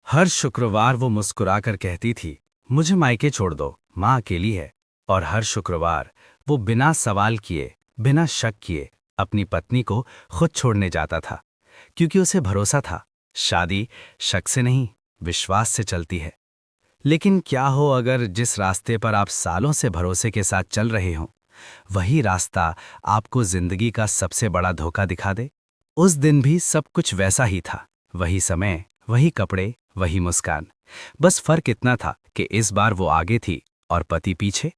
हर शुक्रवार वो मुस्कुराकर कहती थी, मुझे मायके छोड़ दो, माँ अकेली है। और हर शुक्रवार वो बिना सवाल किए, बिना शक किए अपनी पत्नी को खुद छोड़ने जाता था, क्योंकि उसे भरोसा था, शादी शक से नहीं, विश्वास से चलती है। लेकिन क्या हो अगर जिस रास्ते पर आप सालों से भरोसे के साथ चल रहे हों, वही रास्ता आपको जिंदगी का सबसे बड़ा धोखा दिखा दे? उस दिन भी सब कुछ वैसा ही था, वही समय, वही कपड़े, वही मुस्कान। बस फर्क इतना था कि इस बार वो आगे थी और पति पीछे।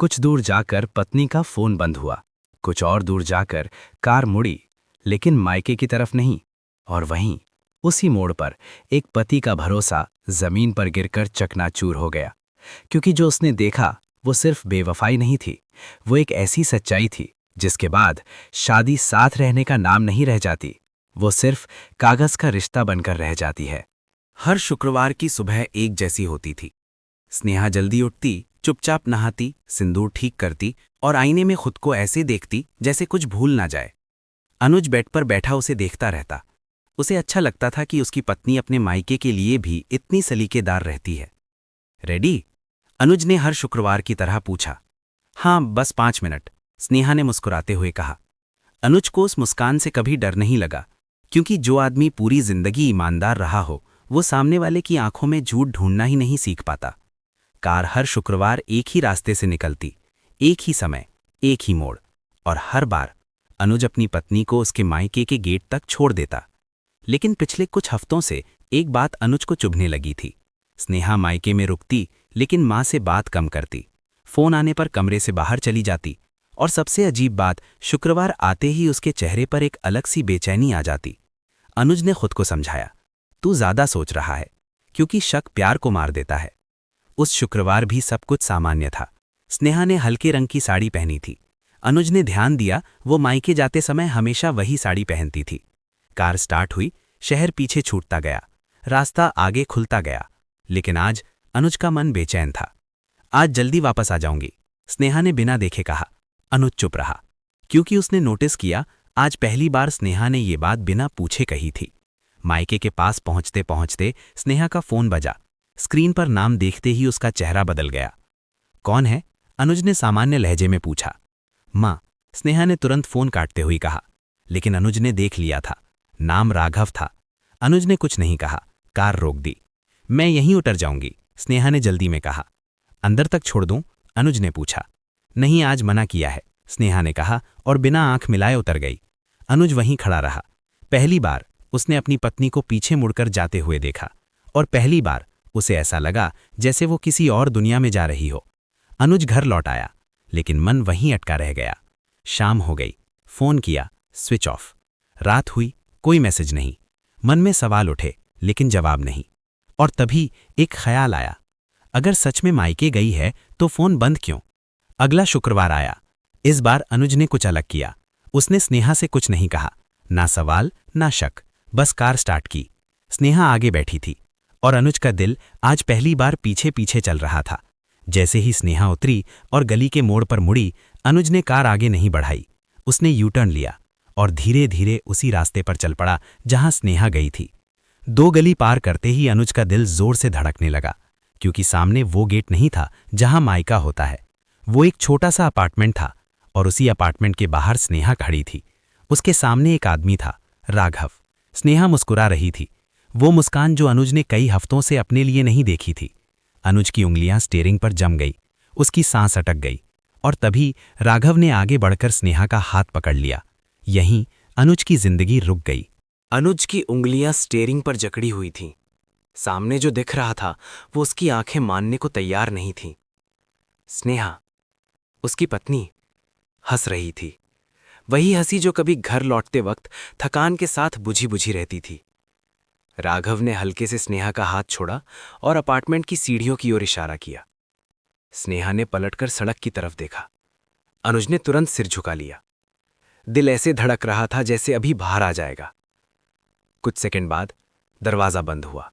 कुछ दूर जाकर पत्नी का फोन बंद हुआ, कुछ और दूर जाकर कार मुड़ी, लेकिन मायके की तरफ नहीं। और वहीं उसी मोड़ पर एक पति का भरोसा जमीन पर गिरकर चकनाचूर हो गया, क्योंकि जो उसने देखा वो सिर्फ बेवफाई नहीं थी, वो एक ऐसी सच्चाई थी जिसके बाद शादी साथ रहने का नाम नहीं रह जाती, वो सिर्फ कागज का रिश्ता बनकर रह जाती है। हर शुक्रवार की सुबह एक जैसी होती थी। स्नेहा जल्दी उठती, चुपचाप नहाती, सिंदूर ठीक करती और आईने में खुद को ऐसे देखती जैसे कुछ भूल ना जाए। अनुज बेड पर बैठा उसे देखता रहता। उसे अच्छा लगता था कि उसकी पत्नी अपने मायके के लिए भी इतनी सलीकेदार रहती है। रेडी? अनुज ने हर शुक्रवार की तरह पूछा। हाँ, बस 5 मिनट, स्नेहा ने मुस्कुराते हुए कहा। अनुज को उस मुस्कान से कभी डर नहीं लगा, क्योंकि जो आदमी पूरी जिंदगी ईमानदार रहा हो, वो सामने वाले की आंखों में झूठ ढूंढना ही नहीं सीख पाता। कार हर शुक्रवार एक ही रास्ते से निकलती, एक ही समय, एक ही मोड़, और हर बार अनुज अपनी पत्नी को उसके मायके के गेट तक छोड़ देता। लेकिन पिछले कुछ हफ्तों से एक बात अनुज को चुभने लगी थी। स्नेहा मायके में रुकती, लेकिन माँ से बात कम करती, फोन आने पर कमरे से बाहर चली जाती, और सबसे अजीब बात, शुक्रवार आते ही उसके चेहरे पर एक अलग सी बेचैनी आ जाती। अनुज ने खुद को समझाया, तू ज्यादा सोच रहा है, क्योंकि शक प्यार को मार देता है। उस शुक्रवार भी सब कुछ सामान्य था। स्नेहा ने हल्के रंग की साड़ी पहनी थी। अनुज ने ध्यान दिया, वो मायके जाते समय हमेशा वही साड़ी पहनती थी। कार स्टार्ट हुई, शहर पीछे छूटता गया, रास्ता आगे खुलता गया। लेकिन आज अनुज का मन बेचैन था। आज जल्दी वापस आ जाऊंगी, स्नेहा ने बिना देखे कहा। अनुज चुप रहा, क्योंकि उसने नोटिस किया आज पहली बार स्नेहा ने ये बात बिना पूछे कही थी। मायके के पास पहुंचते पहुंचते स्नेहा का फोन बजा। स्क्रीन पर नाम देखते ही उसका चेहरा बदल गया। कौन है? अनुज ने सामान्य लहजे में पूछा। माँ, स्नेहा ने तुरंत फोन काटते हुए कहा। लेकिन अनुज ने देख लिया था, नाम राघव था। अनुज ने कुछ नहीं कहा, कार रोक दी। मैं यहीं उतर जाऊंगी, स्नेहा ने जल्दी में कहा। अंदर तक छोड़ दूं? अनुज ने पूछा। नहीं, आज मना किया है, स्नेहा ने कहा और बिना आंख मिलाए उतर गई। अनुज वहीं खड़ा रहा। पहली बार उसने अपनी पत्नी को पीछे मुड़कर जाते हुए देखा, और पहली बार उसे ऐसा लगा जैसे वो किसी और दुनिया में जा रही हो। अनुज घर लौट आया, लेकिन मन वहीं अटका रह गया। शाम हो गई, फोन किया, स्विच ऑफ। रात हुई, कोई मैसेज नहीं। मन में सवाल उठे, लेकिन जवाब नहीं। और तभी एक ख्याल आया, अगर सच में मायके गई है तो फोन बंद क्यों? अगला शुक्रवार आया। इस बार अनुज ने कुछ अलग किया। उसने स्नेहा से कुछ नहीं कहा, ना सवाल ना शक, बस कार स्टार्ट की। स्नेहा आगे बैठी थी, और अनुज का दिल आज पहली बार पीछे पीछे चल रहा था। जैसे ही स्नेहा उतरी और गली के मोड़ पर मुड़ी, अनुज ने कार आगे नहीं बढ़ाई। उसने यू टर्न लिया और धीरे धीरे उसी रास्ते पर चल पड़ा जहां स्नेहा गई थी। 2 गली पार करते ही अनुज का दिल जोर से धड़कने लगा, क्योंकि सामने वो गेट नहीं था जहां मायका होता है। वो एक छोटा सा अपार्टमेंट था, और उसी अपार्टमेंट के बाहर स्नेहा खड़ी थी। उसके सामने एक आदमी था, राघव। स्नेहा मुस्कुरा रही थी, वो मुस्कान जो अनुज ने कई हफ्तों से अपने लिए नहीं देखी थी। अनुज की उंगलियां स्टीयरिंग पर जम गई, उसकी सांस अटक गई, और तभी राघव ने आगे बढ़कर स्नेहा का हाथ पकड़ लिया। यहीं अनुज की जिंदगी रुक गई। अनुज की उंगलियां स्टीयरिंग पर जकड़ी हुई थीं। सामने जो दिख रहा था वो उसकी आंखें मानने को तैयार नहीं थीं। स्नेहा, उसकी पत्नी, हंस रही थी। वही हंसी जो कभी घर लौटते वक्त थकान के साथ बुझी बुझी रहती थी। राघव ने हल्के से स्नेहा का हाथ छोड़ा और अपार्टमेंट की सीढ़ियों की ओर इशारा किया। स्नेहा ने पलटकर सड़क की तरफ देखा। अनुज ने तुरंत सिर झुका लिया। दिल ऐसे धड़क रहा था जैसे अभी बाहर आ जाएगा। कुछ सेकंड बाद दरवाजा बंद हुआ,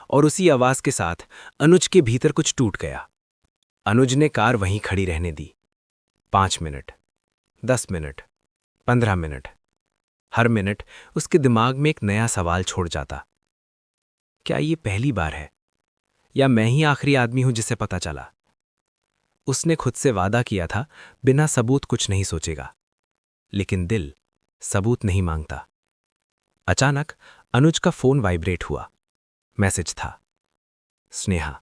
और उसी आवाज के साथ अनुज के भीतर कुछ टूट गया। अनुज ने कार वहीं खड़ी रहने दी। 5 मिनट, 10 मिनट, 15 मिनट। हर मिनट उसके दिमाग में एक नया सवाल छोड़ जाता। क्या ये पहली बार है या मैं ही आखिरी आदमी हूं जिसे पता चला? उसने खुद से वादा किया था बिना सबूत कुछ नहीं सोचेगा, लेकिन दिल सबूत नहीं मांगता। अचानक अनुज का फोन वाइब्रेट हुआ। मैसेज था, स्नेहा,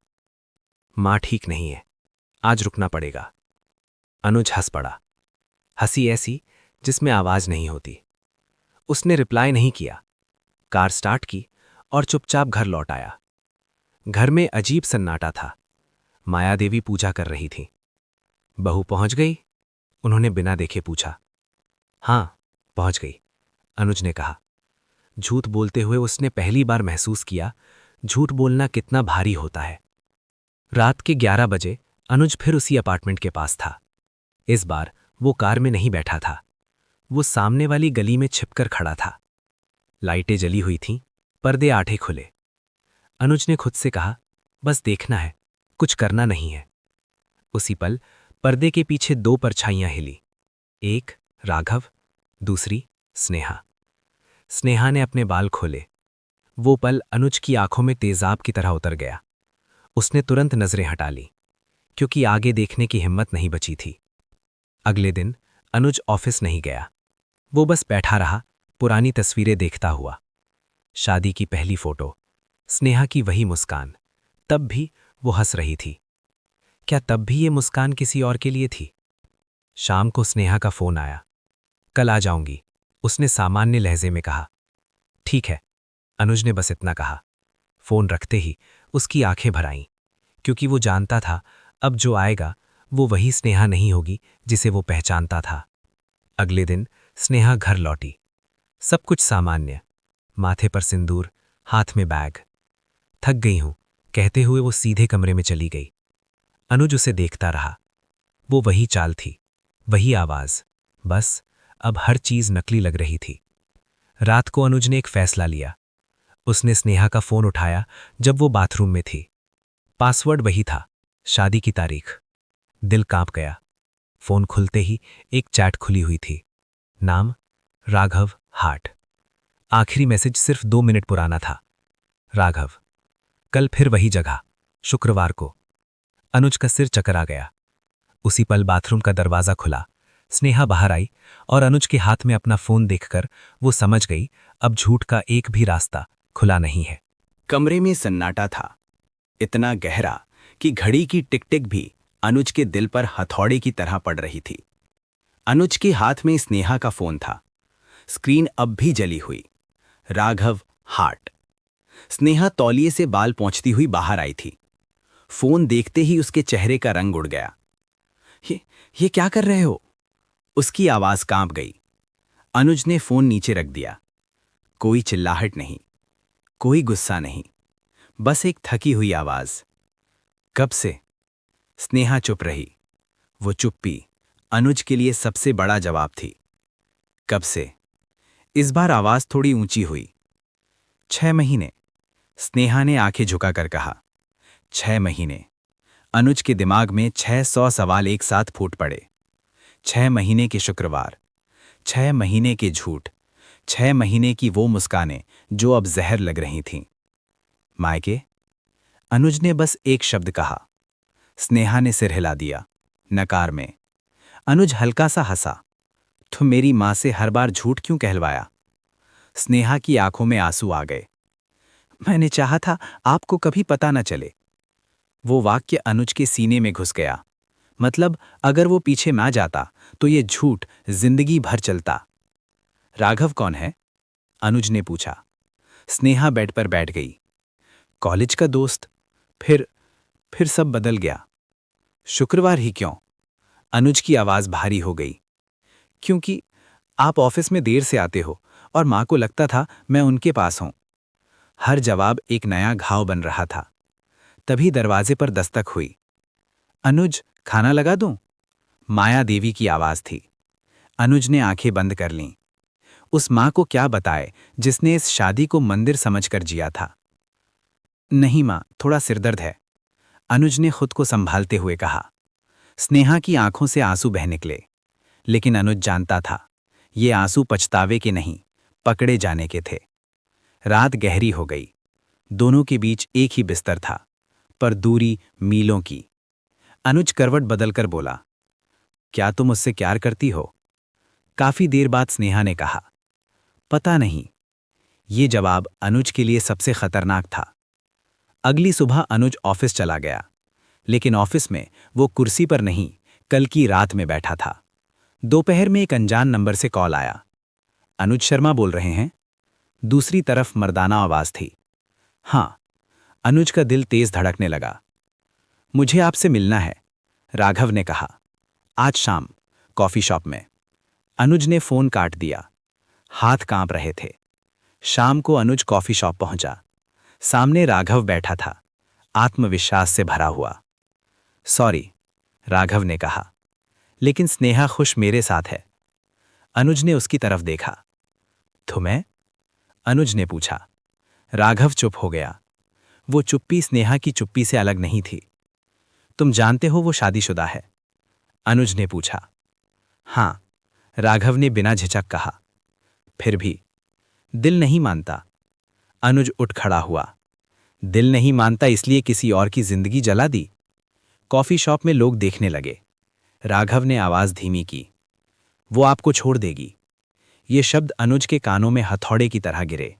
मां ठीक नहीं है, आज रुकना पड़ेगा। अनुज हंस पड़ा, हंसी ऐसी जिसमें आवाज नहीं होती। उसने रिप्लाई नहीं किया, कार स्टार्ट की और चुपचाप घर लौट आया। घर में अजीब सन्नाटा था। माया देवी पूजा कर रही थी। बहू पहुंच गई? उन्होंने बिना देखे पूछा। हां, पहुंच गई, अनुज ने कहा। झूठ बोलते हुए उसने पहली बार महसूस किया झूठ बोलना कितना भारी होता है। रात के 11 बजे अनुज फिर उसी अपार्टमेंट के पास था। इस बार वो कार में नहीं बैठा था, वो सामने वाली गली में छिपकर खड़ा था। लाइटें जली हुई थीं, पर्दे आधे खुले। अनुज ने खुद से कहा, बस देखना है, कुछ करना नहीं है। उसी पल पर्दे के पीछे 2 परछाइयां हिली। एक राघव, दूसरी स्नेहा। स्नेहा ने अपने बाल खोले। वो पल अनुज की आंखों में तेजाब की तरह उतर गया। उसने तुरंत नजरें हटा ली, क्योंकि आगे देखने की हिम्मत नहीं बची थी। अगले दिन अनुज ऑफिस नहीं गया। वो बस बैठा रहा, पुरानी तस्वीरें देखता हुआ। शादी की पहली फोटो, स्नेहा की वही मुस्कान। तब भी वो हंस रही थी। क्या तब भी ये मुस्कान किसी और के लिए थी? शाम को स्नेहा का फोन आया। कल आ जाऊंगी, उसने सामान्य लहजे में कहा। ठीक है, अनुज ने बस इतना कहा। फोन रखते ही उसकी आंखें भर आईं, क्योंकि वो जानता था अब जो आएगा वो वही स्नेहा नहीं होगी जिसे वो पहचानता था। अगले दिन स्नेहा घर लौटी। सब कुछ सामान्य, माथे पर सिंदूर, हाथ में बैग। थक गई हूं कहते हुए वो सीधे कमरे में चली गई। अनुज उसे देखता रहा। वो वही चाल थी, वही आवाज, बस अब हर चीज नकली लग रही थी। रात को अनुज ने एक फैसला लिया। उसने स्नेहा का फोन उठाया जब वो बाथरूम में थी। पासवर्ड वही था, शादी की तारीख। दिल कांप गया। फोन खुलते ही एक चैट खुली हुई थी। नाम राघव हाट। आखिरी मैसेज सिर्फ 2 मिनट पुराना था। राघव, कल फिर वही जगह, शुक्रवार को। अनुज का सिर चकरा गया। उसी पल बाथरूम का दरवाजा खुला। स्नेहा बाहर आई और अनुज के हाथ में अपना फोन देखकर वो समझ गई अब झूठ का एक भी रास्ता खुला नहीं है। कमरे में सन्नाटा था, इतना गहरा कि घड़ी की टिक टिक भी अनुज के दिल पर हथौड़े की तरह पड़ रही थी। अनुज के हाथ में स्नेहा का फोन था। स्क्रीन अब भी जली हुई। राघव हाट। स्नेहा तौलिए से बाल पोंछती हुई बाहर आई थी। फोन देखते ही उसके चेहरे का रंग उड़ गया। ये क्या कर रहे हो? उसकी आवाज कांप गई। अनुज ने फोन नीचे रख दिया। कोई चिल्लाहट नहीं, कोई गुस्सा नहीं, बस एक थकी हुई आवाज। कब से? स्नेहा चुप रही। वो चुप्पी अनुज के लिए सबसे बड़ा जवाब थी। कब से? इस बार आवाज थोड़ी ऊंची हुई। 6 महीने। स्नेहा ने आंखें झुकाकर कहा। 6 महीने। अनुज के दिमाग में 600 सवाल एक साथ फूट पड़े। 6 महीने के शुक्रवार, 6 महीने के झूठ, 6 महीने की वो मुस्कानें जो अब जहर लग रही थीं। मायके? अनुज ने बस एक शब्द कहा। स्नेहा ने सिर हिला दिया, नकार में। अनुज हल्का सा हंसा। तुम मेरी मां से हर बार झूठ क्यों कहलवाया? स्नेहा की आंखों में आंसू आ गए। मैंने चाहा था आपको कभी पता न चले। वो वाक्य अनुज के सीने में घुस गया। मतलब अगर वो पीछे ना जाता तो ये झूठ जिंदगी भर चलता। राघव कौन है? अनुज ने पूछा। स्नेहा बेड पर बैठ गई। कॉलेज का दोस्त। फिर सब बदल गया। शुक्रवार ही क्यों? अनुज की आवाज भारी हो गई। क्योंकि आप ऑफिस में देर से आते हो और मां को लगता था मैं उनके पास हूं। हर जवाब एक नया घाव बन रहा था। तभी दरवाजे पर दस्तक हुई। अनुज, खाना लगा दूं? माया देवी की आवाज थी। अनुज ने आंखें बंद कर लीं। उस मां को क्या बताए जिसने इस शादी को मंदिर समझकर जिया था। नहीं मां, थोड़ा सिरदर्द है, अनुज ने खुद को संभालते हुए कहा। स्नेहा की आंखों से आंसू बह निकले, लेकिन अनुज जानता था ये आंसू पछतावे के नहीं, पकड़े जाने के थे। रात गहरी हो गई। दोनों के बीच एक ही बिस्तर था, पर दूरी मीलों की। अनुज करवट बदलकर बोला, क्या तुम मुझसे प्यार करती हो? काफी देर बाद स्नेहा ने कहा, पता नहीं। ये जवाब अनुज के लिए सबसे खतरनाक था। अगली सुबह अनुज ऑफिस चला गया, लेकिन ऑफिस में वो कुर्सी पर नहीं, कल की रात में बैठा था। दोपहर में एक अनजान नंबर से कॉल आया। अनुज शर्मा बोल रहे हैं? दूसरी तरफ मर्दाना आवाज थी। हाँ। अनुज का दिल तेज धड़कने लगा। मुझे आपसे मिलना है, राघव ने कहा। आज शाम, कॉफी शॉप में। अनुज ने फोन काट दिया। हाथ कांप रहे थे। शाम को अनुज कॉफी शॉप पहुंचा। सामने राघव बैठा था, आत्मविश्वास से भरा हुआ। सॉरी, राघव ने कहा, लेकिन स्नेहा खुश मेरे साथ है। अनुज ने उसकी तरफ देखा। तुम्हें? अनुज ने पूछा। राघव चुप हो गया। वो चुप्पी स्नेहा की चुप्पी से अलग नहीं थी। तुम जानते हो वो शादीशुदा है? अनुज ने पूछा। हाँ, राघव ने बिना झिझक कहा। फिर भी दिल नहीं मानता। अनुज उठ खड़ा हुआ। दिल नहीं मानता इसलिए किसी और की जिंदगी जला दी? कॉफी शॉप में लोग देखने लगे। राघव ने आवाज धीमी की। वो आपको छोड़ देगी। ये शब्द अनुज के कानों में हथौड़े की तरह गिरे।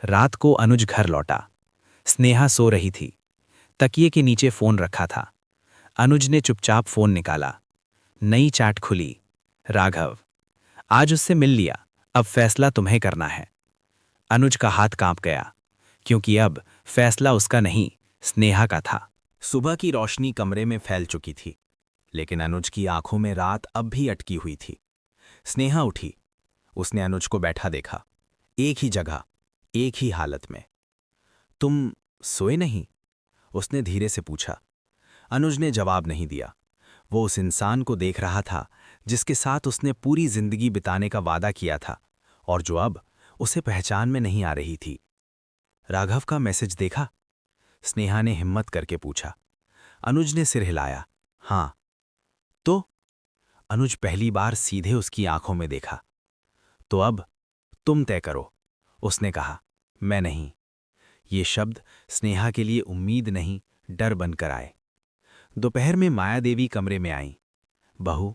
रात को अनुज घर लौटा। स्नेहा सो रही थी। तकिए के नीचे फोन रखा था। अनुज ने चुपचाप फोन निकाला। नई चैट खुली। राघव, आज उससे मिल लिया, अब फैसला तुम्हें करना है। अनुज का हाथ कांप गया, क्योंकि अब फैसला उसका नहीं, स्नेहा का था। सुबह की रोशनी कमरे में फैल चुकी थी, लेकिन अनुज की आंखों में रात अब भी अटकी हुई थी। स्नेहा उठी। उसने अनुज को बैठा देखा, एक ही जगह, एक ही हालत में। तुम सोए नहीं? उसने धीरे से पूछा। अनुज ने जवाब नहीं दिया। वो उस इंसान को देख रहा था जिसके साथ उसने पूरी जिंदगी बिताने का वादा किया था और जो अब उसे पहचान में नहीं आ रही थी। राघव का मैसेज देखा? स्नेहा ने हिम्मत करके पूछा। अनुज ने सिर हिलाया। हाँ। तो? अनुज पहली बार सीधे उसकी आंखों में देखा। तो अब तुम तय करो, उसने कहा। मैं नहीं। ये शब्द स्नेहा के लिए उम्मीद नहीं, डर बनकर आए। दोपहर में मायादेवी कमरे में आई। बहू,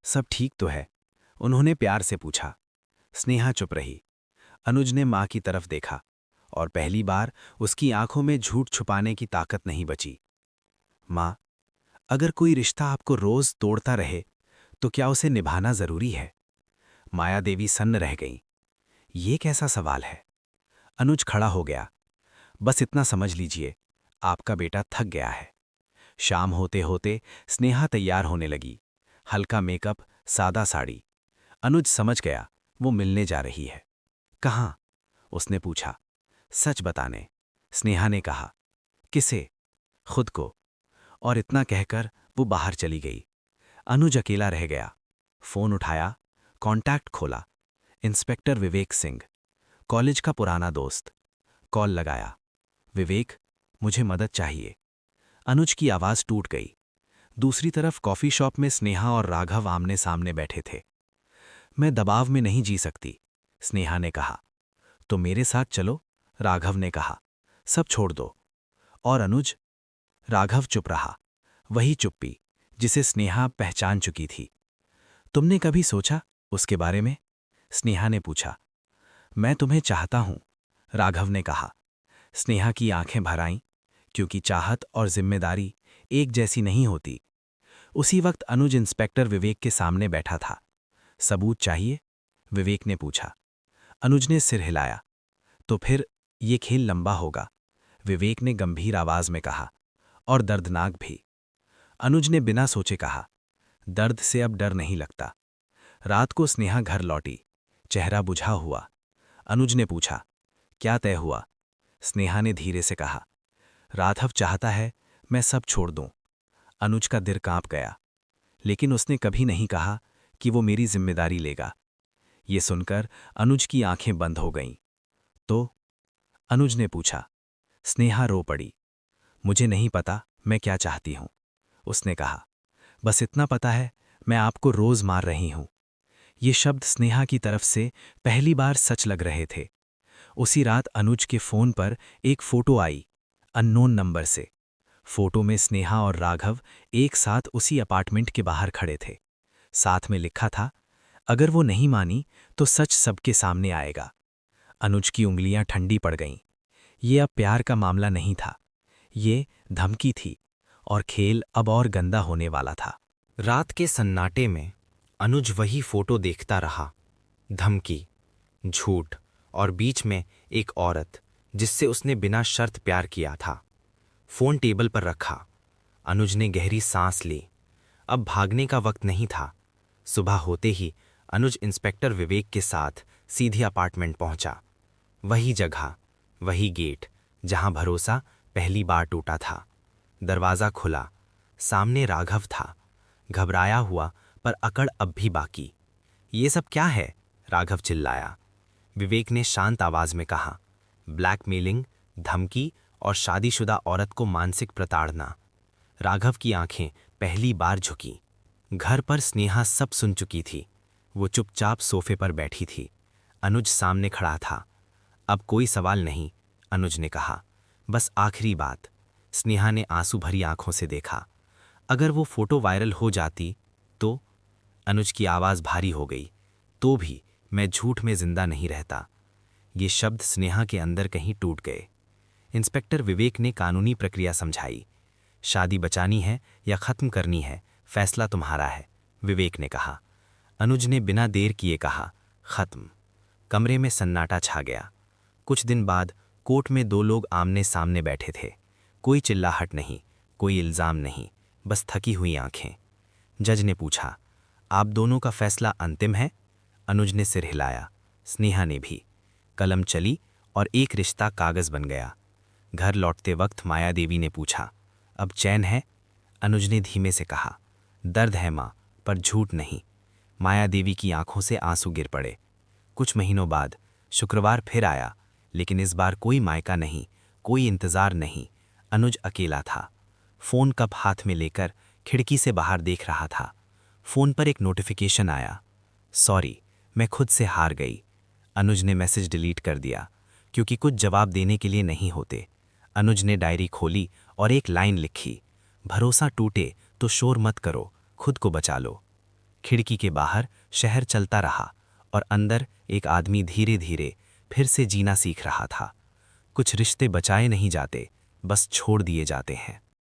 सब ठीक तो है? उन्होंने प्यार से पूछा। स्नेहा चुप रही। अनुज ने मां की तरफ देखा और पहली बार उसकी आंखों में झूठ छुपाने की ताकत नहीं बची। मां, अगर कोई रिश्ता आपको रोज तोड़ता रहे तो क्या उसे निभाना जरूरी है? मायादेवी सन्न रह गई। ये कैसा सवाल है? अनुज खड़ा हो गया। बस इतना समझ लीजिए, आपका बेटा थक गया है। शाम होते होते स्नेहा तैयार होने लगी। हल्का मेकअप, सादा साड़ी। अनुज समझ गया वो मिलने जा रही है। कहाँ? उसने पूछा। सच बताने, स्नेहा ने कहा। किसे? खुद को। और इतना कहकर वो बाहर चली गई। अनुज अकेला रह गया। फोन उठाया, कॉन्टैक्ट खोला। इंस्पेक्टर विवेक सिंह, कॉलेज का पुराना दोस्त। कॉल लगाया। विवेक, मुझे मदद चाहिए। अनुज की आवाज टूट गई। दूसरी तरफ कॉफी शॉप में स्नेहा और राघव आमने सामने बैठे थे। मैं दबाव में नहीं जी सकती, स्नेहा ने कहा। तो मेरे साथ चलो, राघव ने कहा। सब छोड़ दो। और अनुज? राघव चुप रहा। वही चुप्पी जिसे स्नेहा पहचान चुकी थी। तुमने कभी सोचा उसके बारे में? स्नेहा ने पूछा। मैं तुम्हें चाहता हूं, राघव ने कहा। स्नेहा की आंखें भर आईं, क्योंकि चाहत और जिम्मेदारी एक जैसी नहीं होती। उसी वक्त अनुज इंस्पेक्टर विवेक के सामने बैठा था। सबूत चाहिए? विवेक ने पूछा। अनुज ने सिर हिलाया। तो फिर ये खेल लंबा होगा, विवेक ने गंभीर आवाज में कहा। और दर्दनाक भी। अनुज ने बिना सोचे कहा। दर्द से अब डर नहीं लगता। रात को स्नेहा घर लौटी, चेहरा बुझा हुआ। अनुज ने पूछा, क्या तय हुआ? स्नेहा ने धीरे से कहा, राघव चाहता है मैं सब छोड़ दूं। अनुज का दिल कांप गया, लेकिन उसने कभी नहीं कहा कि वो मेरी जिम्मेदारी लेगा। ये सुनकर अनुज की आंखें बंद हो गईं। तो? अनुज ने पूछा। स्नेहा रो पड़ी। मुझे नहीं पता मैं क्या चाहती हूं, उसने कहा। बस इतना पता है, मैं आपको रोज मार रही हूं। ये शब्द स्नेहा की तरफ से पहली बार सच लग रहे थे। उसी रात अनुज के फ़ोन पर एक फ़ोटो आई, अननोन नंबर से। फ़ोटो में स्नेहा और राघव एक साथ उसी अपार्टमेंट के बाहर खड़े थे। साथ में लिखा था, अगर वो नहीं मानी तो सच सबके सामने आएगा। अनुज की उंगलियां ठंडी पड़ गईं। ये अब प्यार का मामला नहीं था, ये धमकी थी, और खेल अब और गंदा होने वाला था। रात के सन्नाटे में अनुज वही फोटो देखता रहा। धमकी, झूठ और बीच में एक औरत जिससे उसने बिना शर्त प्यार किया था। फोन टेबल पर रखा, अनुज ने गहरी सांस ली। अब भागने का वक्त नहीं था। सुबह होते ही अनुज इंस्पेक्टर विवेक के साथ सीधे अपार्टमेंट पहुंचा। वही जगह, वही गेट जहां भरोसा पहली बार टूटा था। दरवाज़ा खुला, सामने राघव था, घबराया हुआ पर अकड़ अब भी बाकी। ये सब क्या है? राघव चिल्लाया। विवेक ने शांत आवाज में कहा, ब्लैकमेलिंग, धमकी और शादीशुदा औरत को मानसिक प्रताड़ना। राघव की आंखें पहली बार झुकी। घर पर स्नेहा सब सुन चुकी थी। वो चुपचाप सोफे पर बैठी थी। अनुज सामने खड़ा था। अब कोई सवाल नहीं, अनुज ने कहा, बस आखिरी बात। स्नेहा ने आंसू भरी आंखों से देखा। अगर वो फोटो वायरल हो जाती तो? अनुज की आवाज़ भारी हो गई। तो भी मैं झूठ में जिंदा नहीं रहता। ये शब्द स्नेहा के अंदर कहीं टूट गए। इंस्पेक्टर विवेक ने कानूनी प्रक्रिया समझाई। शादी बचानी है या ख़त्म करनी है, फैसला तुम्हारा है, विवेक ने कहा। अनुज ने बिना देर किए कहा, ख़त्म। कमरे में सन्नाटा छा गया। कुछ दिन बाद कोर्ट में दो लोग आमने सामने बैठे थे। कोई चिल्लाहट नहीं, कोई इल्ज़ाम नहीं, बस थकी हुई आंखें। जज ने पूछा, आप दोनों का फैसला अंतिम है? अनुज ने सिर हिलाया, स्नेहा ने भी। कलम चली और एक रिश्ता कागज़ बन गया। घर लौटते वक्त माया देवी ने पूछा, अब चैन है? अनुज ने धीमे से कहा, दर्द है माँ, पर झूठ नहीं। माया देवी की आंखों से आंसू गिर पड़े। कुछ महीनों बाद शुक्रवार फिर आया, लेकिन इस बार कोई मायका नहीं, कोई इंतज़ार नहीं। अनुज अकेला था। फ़ोन कप हाथ में लेकर खिड़की से बाहर देख रहा था। फ़ोन पर एक नोटिफिकेशन आया, सॉरी, मैं खुद से हार गई। अनुज ने मैसेज डिलीट कर दिया, क्योंकि कुछ जवाब देने के लिए नहीं होते। अनुज ने डायरी खोली और एक लाइन लिखी, भरोसा टूटे तो शोर मत करो, खुद को बचा लो। खिड़की के बाहर शहर चलता रहा और अंदर एक आदमी धीरे धीरे फिर से जीना सीख रहा था। कुछ रिश्ते बचाए नहीं जाते, बस छोड़ दिए जाते हैं।